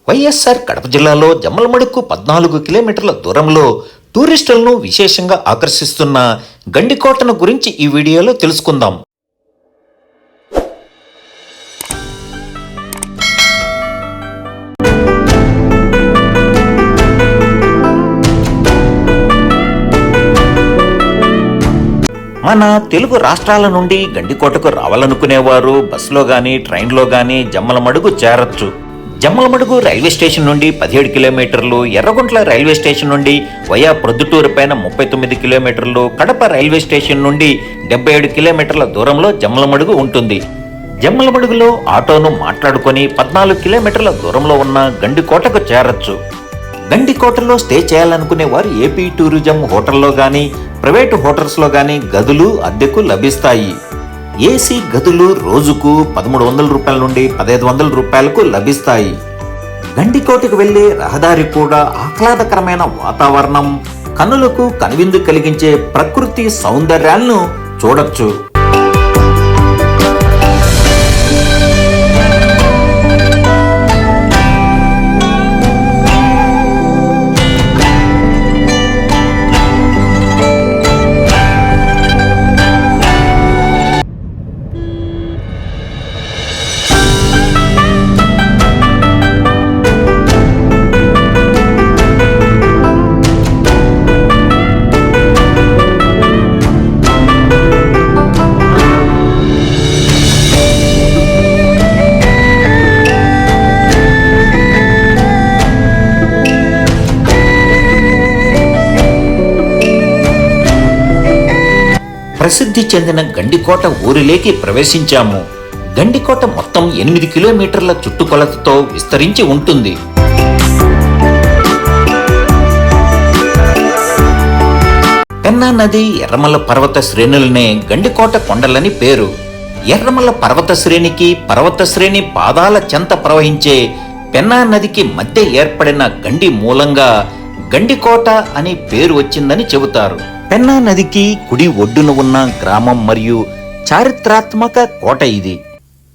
వైఎస్ఆర్ కడప జిల్లాలో జమ్మలమడుగుకు 14 కిలోమీటర్ల దూరంలో టూరిస్టులను విశేషంగా ఆకర్షిస్తున్న గండికోటను గురించి ఈ వీడియోలో తెలుసుకుందాం. మన తెలుగు రాష్ట్రాల నుండి గండికోటకు రావాలనుకునేవారు బస్సులో గానీ ట్రైన్లో గానీ జమ్మలమడుగు చేరొచ్చు. జమ్మలమడుగు రైల్వే స్టేషన్ నుండి 17 కిలోమీటర్లు, ఎర్రగుంట్ల రైల్వే స్టేషన్ నుండి వయా ప్రొద్దుటూరు పైన 39 కిలోమీటర్లు, కడప రైల్వే స్టేషన్ నుండి 77 కిలోమీటర్ల దూరంలో జమ్మలమడుగు ఉంటుంది. జమ్మలమడుగులో ఆటోను మాట్లాడుకొని 14 కిలోమీటర్ల దూరంలో ఉన్న గండికోటకు చేరొచ్చు. గండికోటలో స్టే చేయాలనుకునే వారు ఏపీ టూరిజం హోటల్లో గానీ ప్రైవేటు హోటల్స్లో గానీ గదులు అద్దెకు లభిస్తాయి. ఏసీ గదులు రోజుకు 1300 రూపాయల నుండి 1500 రూపాయలకు లభిస్తాయి. గండికోటకు వెళ్లే రహదారి కూడా ఆహ్లాదకరమైన వాతావరణం, కనులకు కనువిందు కలిగించే ప్రకృతి సౌందర్యాలను చూడొచ్చు. ప్రసిద్ధి చెందిన గండికోట ఊరిలోకి ప్రవేశించాము. గండికోట మొత్తం 8 కిలోమీటర్ల చుట్టుకొలతతో విస్తరించి ఉంటుంది. పెన్నా నది ఎర్రమల్ల పర్వత శ్రేణులనే గండికోట కొండలని పేరు. ఎర్రమల్ల పర్వత శ్రేణికి పర్వత శ్రేణి పాదాల చెంత ప్రవహించే పెన్నా నదికి మధ్య ఏర్పడిన గండి మూలంగా గండికోట అని పేరు వచ్చిందని చెబుతారు. పెన్నా నదికి కుడి ఒడ్డున ఉన్న గ్రామం మరియు చారిత్రాత్మక కోట ఇది.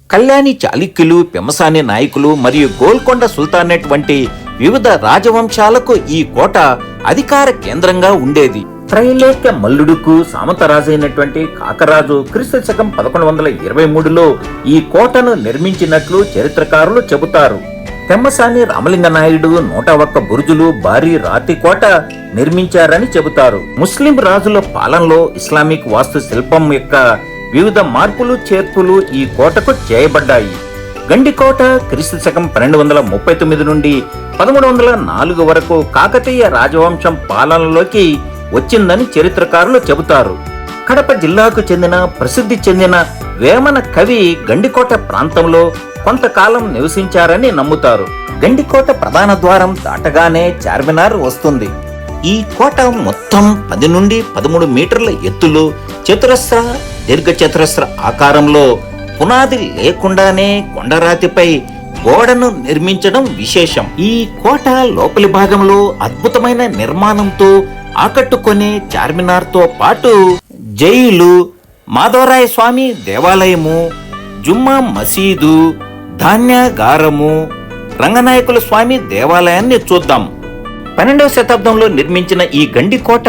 కళ్యాణి చాళుక్యులు, పెమ్మసాని నాయకులు మరియు గోల్కొండ సుల్తానేట్ వంటి వివిధ రాజవంశాలకు ఈ కోట అధికార కేంద్రంగా ఉండేది. త్రైలేఖ్య మల్లుడుకు సామంతరాజైనటువంటి కాకరాజు క్రీస్తు శకం 1123లో ఈ కోటను నిర్మించినట్లు చరిత్రకారులు చెబుతారు. పెమ్మసాని రామలింగ నాయుడు 101 బురుజులు, భారీ రాతి కోట నిర్మించారని చెబుతారు. ముస్లిం రాజుల పాలనలో ఇస్లామిక్ వాస్తు శిల్పం యొక్క వివిధ మార్పులు చేర్పులు ఈ కోటకు చేయబడ్డాయి. గండికోట క్రీస్తు శకం 1239 నుండి 1304 వరకు కాకతీయ రాజవంశం పాలనలోకి వచ్చిందని చరిత్రకారులు చెబుతారు. కడప జిల్లాకు చెందిన ప్రసిద్ధి చెందిన వేమన కవి గండికోట ప్రాంతంలో కొంతకాలం నివసించారని నమ్ముతారు. గండికోట ప్రధాన ద్వారం దాటగానే చార్మినార్ వస్తుంది. ఈ కోట మొత్తం 10 నుండి 13 మీటర్ల ఎత్తులో చతురస్ర, దీర్ఘ చతురస్ర ఆకారంలో పునాది లేకుండానే కొండరాతిపై గోడను నిర్మించడం విశేషం. ఈ కోట లోపలి భాగంలో అద్భుతమైన నిర్మాణంతో ఆకట్టుకునే చార్మినార్తో పాటు జైలు, మాధవరాయ స్వామి దేవాలయము, జుమ్మా మసీదు, ధాన్యాగారము, రంగనాయకుల స్వామి దేవాలయాన్ని చూద్దాం. 12వ శతాబ్దంలో నిర్మించిన ఈ గండికోట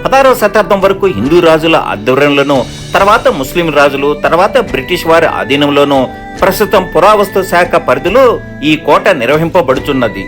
16వ శతాబ్దం వరకు హిందూ రాజుల ఆధ్వర్యంలోనూ, తర్వాత ముస్లిం రాజులు, తర్వాత బ్రిటిష్ వారి ఆధీనంలోనూ, ప్రస్తుతం పురావస్తు శాఖ పరిధిలో ఈ కోట నిర్వహింపబడుతున్నది.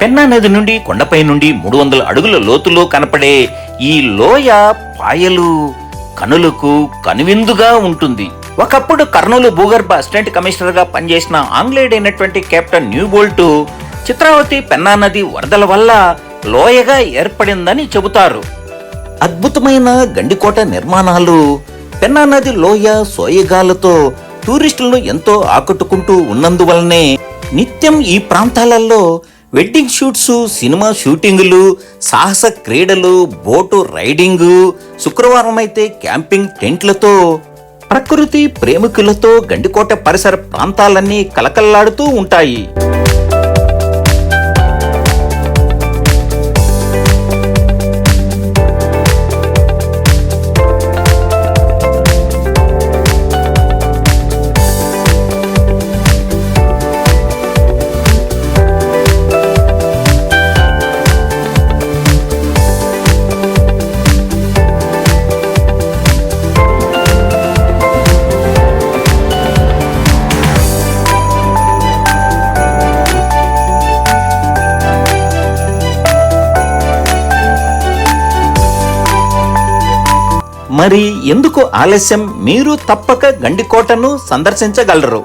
పెన్నా నది నుండి కొండపై నుండి 300 అడుగుల లోతులో కనపడే ఈ లోయ పాయలు కనులకు కనువిందుగా ఉంటుంది. ఒకప్పుడు కర్నూలు భూగర్భ అసిస్టెంట్ కమిషనర్ గా పనిచేసిన ఆంగ్లేయుడైనటువంటి కెప్టెన్ న్యూబోల్ట్ చిత్రావతి పెన్నా నది వరదల వల్ల లోయగా ఏర్పడిందని చెబుతారు. అద్భుతమైన గండికోట నిర్మాణాలు, పెన్నా నది లోయ సోయగాలతో టూరిస్టులను ఎంతో ఆకట్టుకుంటూ ఉన్నందువల్లనే నిత్యం ఈ ప్రాంతాలలో వెడ్డింగ్ షూట్స్, సినిమా షూటింగులు, సాహస క్రీడలు, బోటు రైడింగ్, శుక్రవారం అయితే క్యాంపింగ్ టెంట్లతో ప్రకృతి ప్రేమికులతో గండికోట పరిసర ప్రాంతాలన్నీ కలకల్లాడుతూ ఉంటాయి. మరి ఎందుకు ఆలస్యం? మీరు తప్పక గండికోటను సందర్శించగలరు.